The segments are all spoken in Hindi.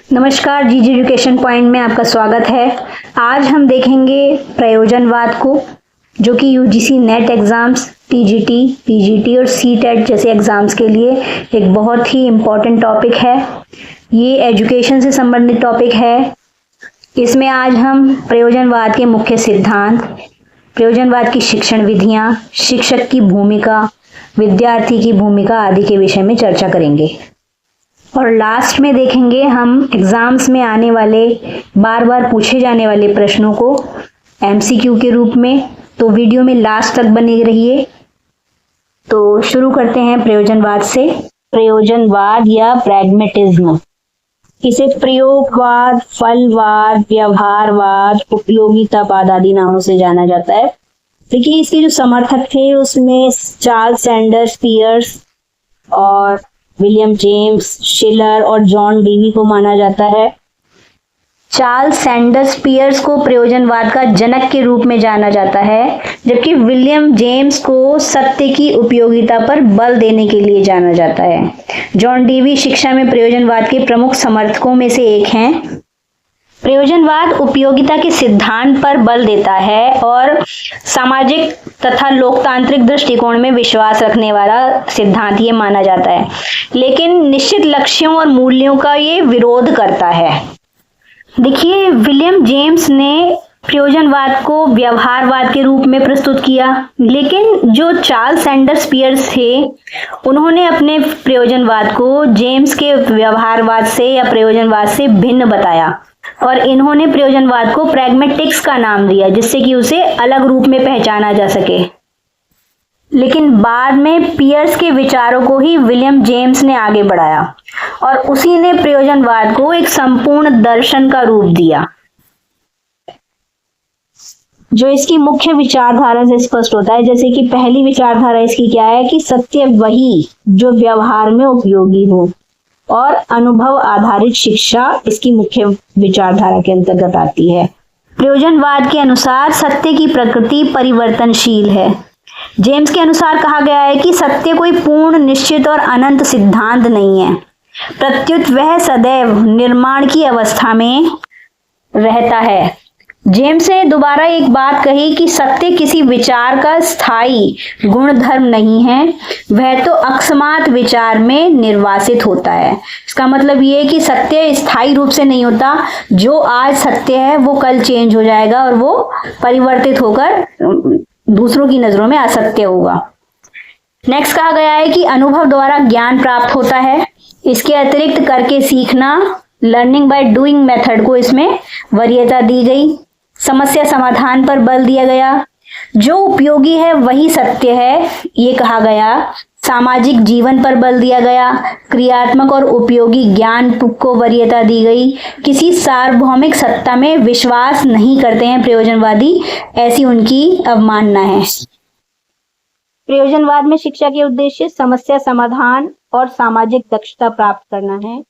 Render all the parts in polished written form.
नमस्कार, जीजी एजुकेशन पॉइंट में आपका स्वागत है। आज हम देखेंगे प्रयोजनवाद को, जो कि UGC net exams, TGT, PGT और सीटेट जैसे एग्जाम्स के लिए एक बहुत ही इम्पोर्टेंट टॉपिक है। ये एजुकेशन से संबंधित टॉपिक है। इसमें आज हम प्रयोजनवाद के मुख्य सिद्धांत, प्रयोजनवाद की शिक्षण विधियां, शिक्षक की भूमिका, विद्यार्थी की भूमिका आदि के विषय में चर्चा करेंगे। और लास्ट में देखेंगे हम एग्जाम्स में आने वाले बार बार पूछे जाने वाले प्रश्नों को एमसीक्यू के रूप में। तो वीडियो में लास्ट तक बने रहिए। तो शुरू करते हैं प्रयोजनवाद से। प्रयोजनवाद या प्रैग्मेटिज्म, इसे प्रयोगवाद, फलवाद, व्यवहारवाद, उपयोगितावाद आदि नामों से जाना जाता है। देखिए, इसके जो समर्थक थे उसमें चार्ल्स सैंडर्स पियर्स और विलियम जेम्स, शिलर और जॉन डेवी को माना जाता है। चार्ल्स सैंडर्स पियर्स को प्रयोजनवाद का जनक के रूप में जाना जाता है, जबकि विलियम जेम्स को सत्य की उपयोगिता पर बल देने के लिए जाना जाता है। जॉन डेवी शिक्षा में प्रयोजनवाद के प्रमुख समर्थकों में से एक हैं। प्रयोजनवाद उपयोगिता के सिद्धांत पर बल देता है और सामाजिक तथा लोकतांत्रिक दृष्टिकोण में विश्वास रखने वाला सिद्धांत ये माना जाता है, लेकिन निश्चित लक्ष्यों और मूल्यों का ये विरोध करता है। देखिए, विलियम जेम्स ने प्रयोजनवाद को व्यवहारवाद के रूप में प्रस्तुत किया, लेकिन जो चार्ल्स सैंडर्स पियर्स थे उन्होंने अपने प्रयोजनवाद को जेम्स के व्यवहारवाद से या प्रयोजनवाद से भिन्न बताया और इन्होंने प्रयोजनवाद को प्रैग्मेटिक्स का नाम दिया, जिससे कि उसे अलग रूप में पहचाना जा सके। लेकिन बाद में पियर्स के विचारों को ही विलियम जेम्स ने आगे बढ़ाया और उसी ने प्रयोजनवाद को एक संपूर्ण दर्शन का रूप दिया। जो इसकी मुख्य विचारधारा से स्पष्ट होता है, जैसे कि पहली विचारधारा इसकी क्या है कि सत्य वही जो व्यवहार में उपयोगी हो, और अनुभव आधारित शिक्षा इसकी मुख्य विचारधारा के अंतर्गत आती है। प्रयोजनवाद के अनुसार सत्य की प्रकृति परिवर्तनशील है। जेम्स के अनुसार कहा गया है कि सत्य कोई पूर्ण, निश्चित और अनंत सिद्धांत नहीं है, प्रत्युत वह सदैव निर्माण की अवस्था में रहता है। जेम्स ने दोबारा एक बात कही कि सत्य किसी विचार का स्थायी गुणधर्म नहीं है, वह तो अकस्मात विचार में निर्वासित होता है। इसका मतलब ये है कि सत्य स्थायी रूप से नहीं होता। जो आज सत्य है वो कल चेंज हो जाएगा और वो परिवर्तित होकर दूसरों की नजरों में असत्य होगा। नेक्स्ट कहा गया है कि अनुभव द्वारा ज्ञान प्राप्त होता है। इसके अतिरिक्त करके सीखना, लर्निंग बाय डूइंग मेथड को इसमें वरीयता दी गई। समस्या समाधान पर बल दिया गया। जो उपयोगी है वही सत्य है, ये कहा गया। सामाजिक जीवन पर बल दिया गया। क्रियात्मक और उपयोगी ज्ञान को वरीयता दी गई। किसी सार्वभौमिक सत्ता में विश्वास नहीं करते हैं प्रयोजनवादी, ऐसी उनकी अवमानना है। प्रयोजनवाद में शिक्षा के उद्देश्य समस्या समाधान और सामाजिक दक्षता प्राप्त करना है।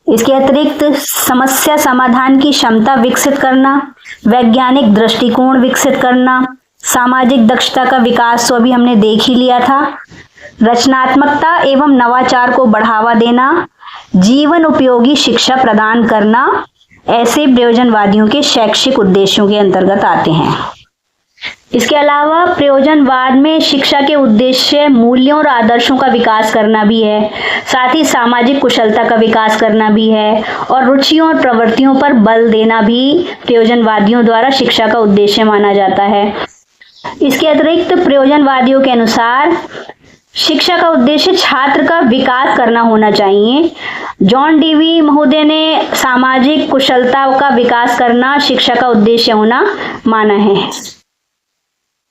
इसके अतिरिक्त समस्या समाधान की क्षमता विकसित करना, वैज्ञानिक दृष्टिकोण विकसित करना, सामाजिक दक्षता का विकास तो अभी हमने देख ही लिया था, रचनात्मकता एवं नवाचार को बढ़ावा देना, जीवन उपयोगी शिक्षा प्रदान करना, ऐसे प्रयोजनवादियों के शैक्षिक उद्देश्यों के अंतर्गत आते हैं। इसके अलावा प्रयोजनवाद में शिक्षा के उद्देश्य मूल्यों और आदर्शों का विकास करना भी है, साथ ही सामाजिक कुशलता का विकास करना भी है और रुचियों और प्रवृत्तियों पर बल देना भी प्रयोजनवादियों द्वारा शिक्षा का उद्देश्य माना जाता है। इसके अतिरिक्त प्रयोजनवादियों के अनुसार शिक्षा का उद्देश्य छात्र का विकास करना होना चाहिए। जॉन डेवी महोदय ने सामाजिक कुशलता का विकास करना शिक्षा का उद्देश्य होना माना है।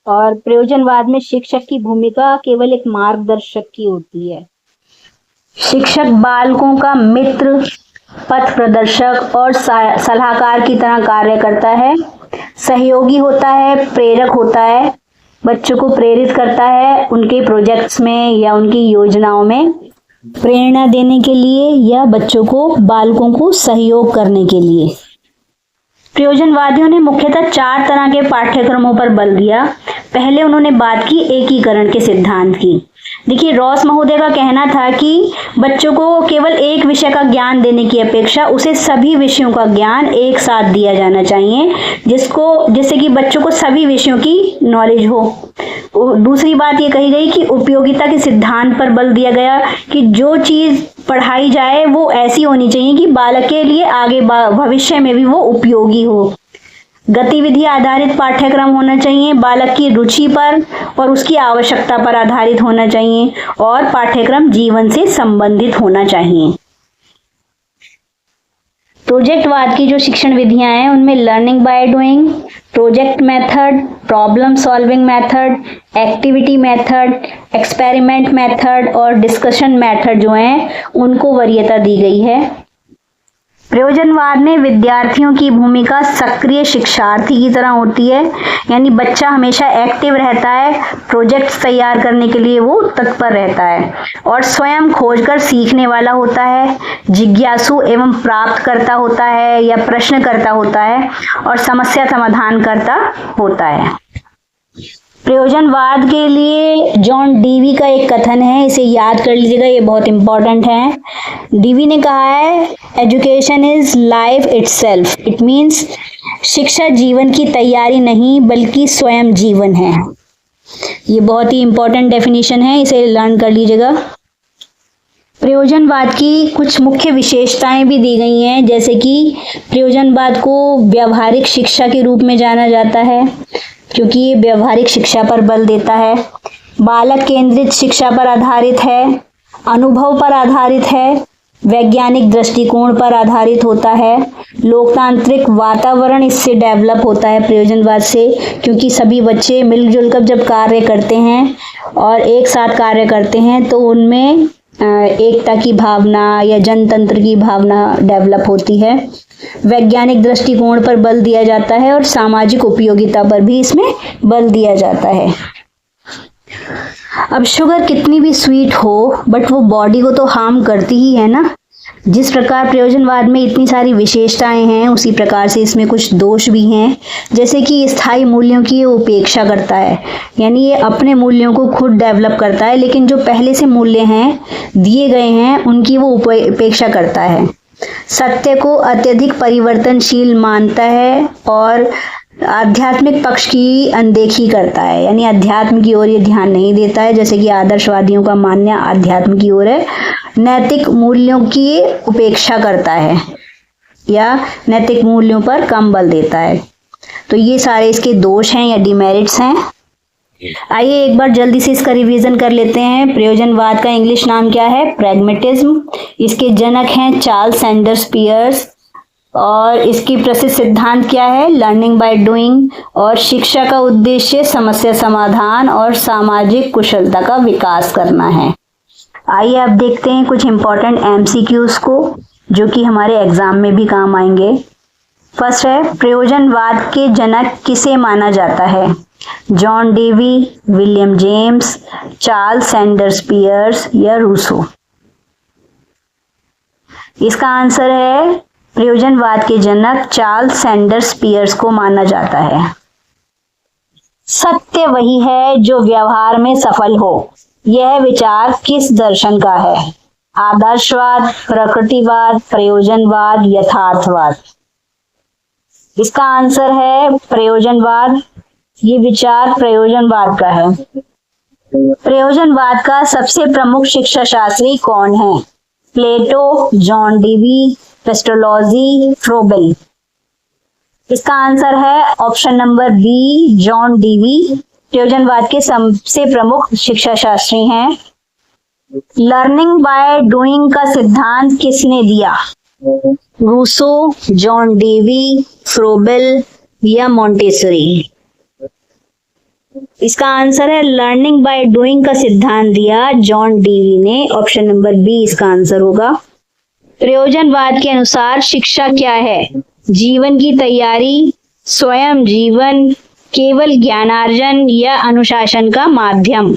और प्रयोजनवाद में शिक्षक की भूमिका केवल एक मार्गदर्शक की होती है। शिक्षक बालकों का मित्र, पथ प्रदर्शक और सलाहकार की तरह कार्य करता है, सहयोगी होता है, प्रेरक होता है, बच्चों को प्रेरित करता है उनके प्रोजेक्ट्स में या उनकी योजनाओं में प्रेरणा देने के लिए या बच्चों को, बालकों को सहयोग करने के लिए। प्रयोजनवादियों ने मुख्यतः 4 तरह के पाठ्यक्रमों पर बल दिया। पहले उन्होंने बात की एकीकरण के सिद्धांत की। देखिए, रॉस महोदय का कहना था कि बच्चों को केवल एक विषय का ज्ञान देने की अपेक्षा उसे सभी विषयों का ज्ञान एक साथ दिया जाना चाहिए, जिससे कि बच्चों को सभी विषयों की नॉलेज हो। दूसरी बात ये कही गई कि उपयोगिता के सिद्धांत पर बल दिया गया कि जो चीज पढ़ाई जाए वो ऐसी होनी चाहिए कि बालक के लिए आगे भविष्य में भी वो उपयोगी हो। गतिविधि आधारित पाठ्यक्रम होना चाहिए, बालक की रुचि पर और उसकी आवश्यकता पर आधारित होना चाहिए, और पाठ्यक्रम जीवन से संबंधित होना चाहिए। प्रोजेक्टवाद की जो शिक्षण विधियां हैं उनमें learning by doing, project method, problem solving method, activity method, experiment method और डिस्कशन मेथड जो हैं उनको वरीयता दी गई है। प्रयोजनवाद में विद्यार्थियों की भूमिका सक्रिय शिक्षार्थी की तरह होती है, यानी बच्चा हमेशा एक्टिव रहता है, प्रोजेक्ट्स तैयार करने के लिए वो तत्पर रहता है और स्वयं खोजकर सीखने वाला होता है, जिज्ञासु एवं प्राप्त करता होता है या प्रश्न करता होता है और समस्या समाधान करता होता है। प्रयोजनवाद के लिए जॉन डीवी का एक कथन है, इसे याद कर लीजिएगा, ये बहुत इंपॉर्टेंट है। डीवी ने कहा है, education is life itself, it means शिक्षा जीवन की तैयारी नहीं बल्कि स्वयं जीवन है। ये बहुत ही इंपॉर्टेंट डेफिनेशन है, इसे लर्न कर लीजिएगा। प्रयोजनवाद की कुछ मुख्य विशेषताएं भी दी गई हैं, जैसे कि प्रयोजनवाद को व्यावहारिक शिक्षा के रूप में जाना जाता है क्योंकि ये व्यावहारिक शिक्षा पर बल देता है, बालक केंद्रित शिक्षा पर आधारित है, अनुभव पर आधारित है, वैज्ञानिक दृष्टिकोण पर आधारित होता है, लोकतांत्रिक वातावरण इससे डेवलप होता है प्रयोजनवाद से, क्योंकि सभी बच्चे मिलजुल कर जब कार्य करते हैं और एक साथ कार्य करते हैं तो उनमें एकता की भावना या जनतंत्र की भावना डेवलप होती है। वैज्ञानिक दृष्टिकोण पर बल दिया जाता है और सामाजिक उपयोगिता पर भी इसमें बल दिया जाता है। अब शुगर कितनी भी स्वीट हो बट वो बॉडी को तो हार्म करती ही है ना। जिस प्रकार प्रयोजनवाद में इतनी सारी विशेषताएं हैं उसी प्रकार से इसमें कुछ दोष भी हैं, जैसे कि स्थायी मूल्यों की ये उपेक्षा करता है, यानी ये अपने मूल्यों को खुद डेवलप करता है लेकिन जो पहले से मूल्य हैं दिए गए हैं उनकी वो उपेक्षा करता है। सत्य को अत्यधिक परिवर्तनशील मानता है और आध्यात्मिक पक्ष की अनदेखी करता है, यानी अध्यात्म की ओर ये ध्यान नहीं देता है, जैसे कि आदर्शवादियों का मानना अध्यात्म की ओर है। नैतिक मूल्यों की उपेक्षा करता है या नैतिक मूल्यों पर कम बल देता है। तो ये सारे इसके दोष हैं या डिमेरिट्स हैं। आइए एक बार जल्दी से इसका रिवीजन कर लेते हैं। प्रयोजनवाद का इंग्लिश नाम क्या है? प्रैग्मेटिज्म। इसके जनक हैं चार्ल्स सैंडर्स पियर्स और इसकी प्रसिद्ध सिद्धांत क्या है? Learning by doing. और शिक्षा का उद्देश्य समस्या समाधान और सामाजिक कुशलता का विकास करना है। आइए अब देखते हैं कुछ इंपॉर्टेंट एमसीक्यूज को जो कि हमारे एग्जाम में भी काम आएंगे। फर्स्ट है, प्रयोजनवाद के जनक किसे माना जाता है? John Dewey, William James, Charles Sanders Peirce या रूसो? इसका आंसर है प्रयोजनवाद के जनक चार्ल्स सैंडर्स पियर्स को माना जाता है। सत्य वही है जो व्यवहार में सफल हो। यह विचार किस दर्शन का है? आदर्शवाद, प्रकृतिवाद, प्रयोजनवाद, यथार्थवाद? इसका आंसर है प्रयोजनवाद। ये विचार प्रयोजनवाद का है। प्रयोजनवाद का सबसे प्रमुख शिक्षा शास्त्री कौन है? Plato, John Dewey, Pestalozzi, Froebel? इसका आंसर है option number B, John Dewey प्रयोजनवाद के सबसे प्रमुख शिक्षा शास्त्री हैं। लर्निंग बाय डूइंग का सिद्धांत किसने दिया? रूसो, जॉन डेवी, फ्रोबेल या मॉन्टेसरी? इसका आंसर है लर्निंग बाय डूइंग का सिद्धांत दिया जॉन डेवी ने। ऑप्शन नंबर बी इसका आंसर होगा। प्रयोजनवाद के अनुसार शिक्षा क्या है? जीवन की तैयारी, स्वयं जीवन, केवल ज्ञानार्जन या अनुशासन का माध्यम?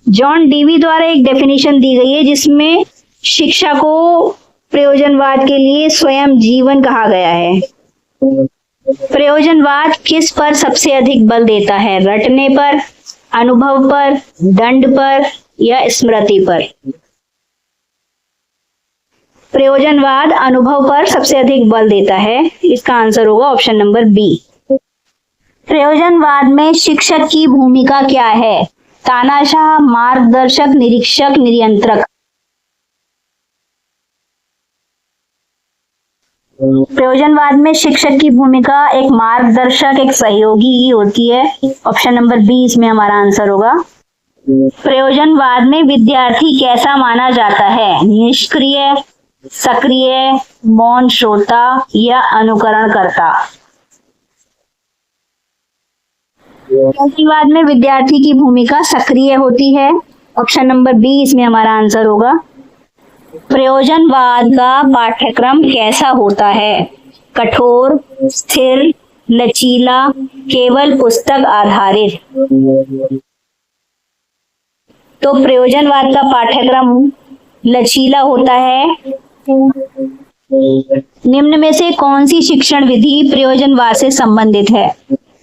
जॉन डेवी द्वारा एक डेफिनेशन दी गई है जिसमें शिक्षा को प्रयोजनवाद के लिए स्वयं जीवन कहा गया है। प्रयोजनवाद किस पर सबसे अधिक बल देता है? रटने पर, अनुभव पर, दंड पर या स्मृति पर? प्रयोजनवाद अनुभव पर सबसे अधिक बल देता है। इसका आंसर होगा ऑप्शन नंबर बी। प्रयोजनवाद में शिक्षक की भूमिका क्या है? तानाशाह, मार्गदर्शक, निरीक्षक, नियंत्रक। प्रयोजनवाद में शिक्षक की भूमिका एक मार्गदर्शक, एक सहयोगी ही होती है। ऑप्शन नंबर बी इसमें हमारा आंसर होगा। प्रयोजनवाद में विद्यार्थी कैसा माना जाता है? निष्क्रिय, सक्रिय, मौन श्रोता या अनुकरण करता? प्रयोजनवाद में विद्यार्थी की भूमिका सक्रिय होती है। ऑप्शन नंबर बी इसमें हमारा आंसर होगा। प्रयोजनवाद का पाठ्यक्रम कैसा होता है? कठोर, स्थिर, लचीला, केवल पुस्तक आधारित? तो प्रयोजनवाद का पाठ्यक्रम लचीला होता है। निम्न में से कौन सी शिक्षण विधि प्रयोजनवाद से संबंधित है?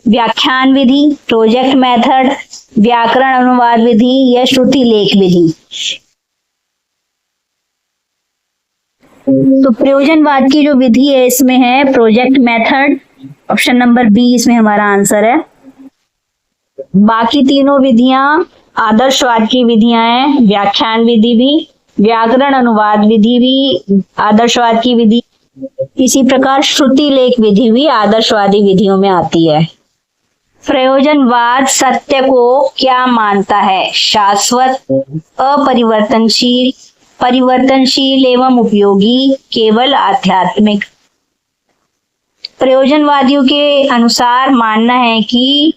व्याख्यान विधि, प्रोजेक्ट मेथड, व्याकरण अनुवाद विधि या श्रुति लेख विधि? तो प्रयोजनवाद की जो विधि है इसमें है project method. Option number B इसमें हमारा आंसर है। बाकी तीनों विधियां आदर्शवाद की विधियां हैं। व्याख्यान विधि भी, व्याकरण अनुवाद विधि भी आदर्शवाद की विधि, इसी प्रकार श्रुति लेख विधि भी आदर्शवादी विधियों में आती है। प्रयोजनवाद सत्य को क्या मानता है? शाश्वत, अपरिवर्तनशील, परिवर्तनशील एवं उपयोगी, केवल आध्यात्मिक? प्रयोजनवादियों के अनुसार मानना है कि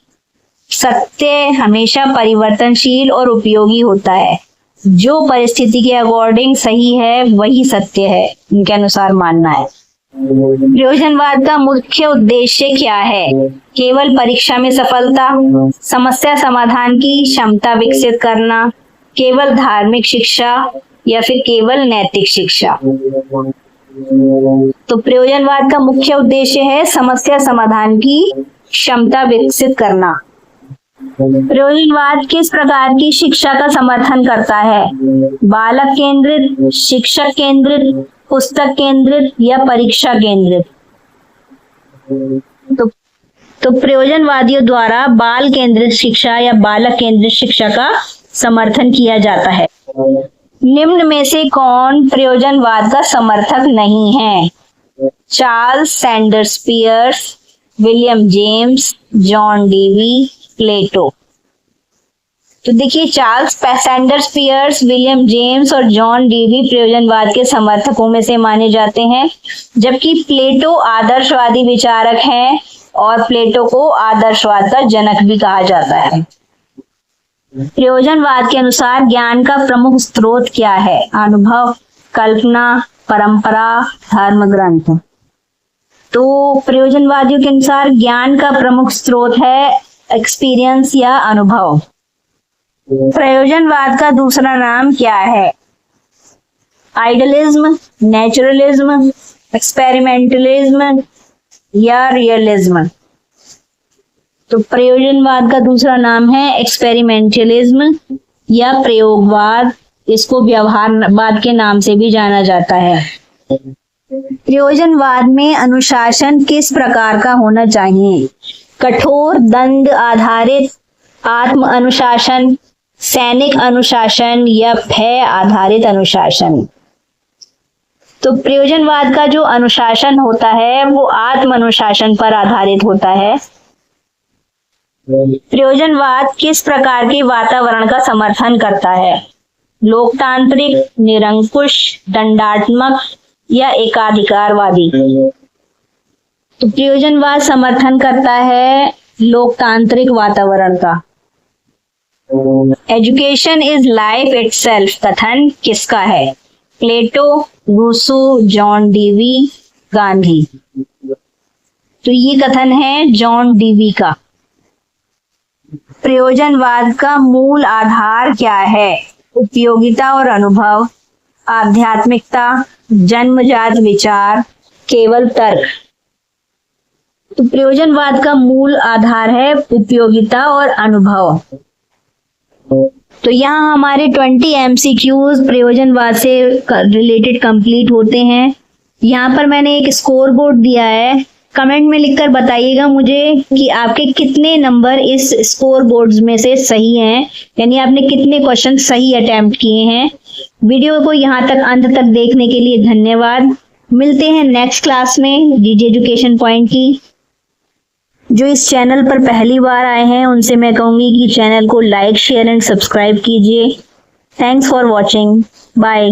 सत्य हमेशा परिवर्तनशील और उपयोगी होता है। जो परिस्थिति के अकॉर्डिंग सही है वही सत्य है, उनके अनुसार मानना है। प्रयोजनवाद का मुख्य उद्देश्य क्या है? केवल परीक्षा में सफलता, समस्या समाधान की क्षमता विकसित करना, केवल धार्मिक शिक्षा या फिर केवल नैतिक शिक्षा? तो प्रयोजनवाद का मुख्य उद्देश्य है समस्या समाधान की क्षमता विकसित करना। प्रयोजनवाद किस प्रकार की शिक्षा का समर्थन करता है? बालक केंद्रित, शिक्षक केंद्रित, पुस्तक केंद्रित या परीक्षा केंद्रित? तो प्रयोजनवादियों द्वारा बाल केंद्रित शिक्षा या बालक केंद्रित शिक्षा का समर्थन किया जाता है। निम्न में से कौन प्रयोजनवाद का समर्थक नहीं है? Charles Sanders Peirce, William James, John Dewey, Plato? तो देखिए, Charles Sanders Peirce, William James और जॉन डेवी प्रयोजनवाद के समर्थकों में से माने जाते हैं, जबकि प्लेटो आदर्शवादी विचारक हैं और प्लेटो को आदर्शवाद का जनक भी कहा जाता है। प्रयोजनवाद के अनुसार ज्ञान का प्रमुख स्रोत क्या है? अनुभव, कल्पना, परंपरा, धर्म ग्रंथ? तो प्रयोजनवादियों के अनुसार ज्ञान का प्रमुख स्रोत है एक्सपीरियंस या अनुभव। प्रयोजनवाद का दूसरा नाम क्या है? आइडियलिज्म, नेचुरलिज्म, एक्सपेरिमेंटलिज्म या रियलिज्म? तो प्रयोजनवाद का दूसरा नाम है एक्सपेरिमेंटलिज्म या प्रयोगवाद। इसको व्यवहारवाद के नाम से भी जाना जाता है। प्रयोजनवाद में अनुशासन किस प्रकार का होना चाहिए? कठोर, दंड आधारित, आत्म अनुशासन, सैनिक अनुशासन या भय आधारित अनुशासन? तो प्रयोजनवाद का जो अनुशासन होता है वो आत्म अनुशासन पर आधारित होता है। प्रयोजनवाद किस प्रकार के वातावरण का समर्थन करता है? लोकतांत्रिक, निरंकुश, दंडात्मक या एकाधिकारवादी? तो प्रयोजनवाद समर्थन करता है लोकतांत्रिक वातावरण का। एजुकेशन इज लाइफ इटसेल्फ कथन किसका है? प्लेटो, रूसो, जॉन डेवी, गांधी? तो ये कथन है जॉन डेवी का। प्रयोजनवाद का मूल आधार क्या है? उपयोगिता और अनुभव, आध्यात्मिकता, जन्मजात विचार, केवल तर्क? तो प्रयोजनवाद का मूल आधार है उपयोगिता और अनुभव। तो यहाँ हमारे 20 MCQs प्रयोजनवाद से रिलेटेड कंप्लीट होते हैं। यहाँ पर मैंने एक स्कोर बोर्ड दिया है, कमेंट में लिखकर बताइएगा मुझे कि आपके कितने नंबर इस स्कोर बोर्ड्स में से सही हैं, यानी आपने कितने क्वेश्चन सही अटेम्प्ट किए हैं। वीडियो को यहाँ तक अंत तक देखने के लिए धन्यवाद। मिलते हैं नेक्स्ट क्लास में जीजे एजुकेशन पॉइंट की। जो इस चैनल पर पहली बार आए हैं उनसे मैं कहूँगी कि चैनल को लाइक, शेयर एंड सब्सक्राइब कीजिए। Thanks for watching. बाय।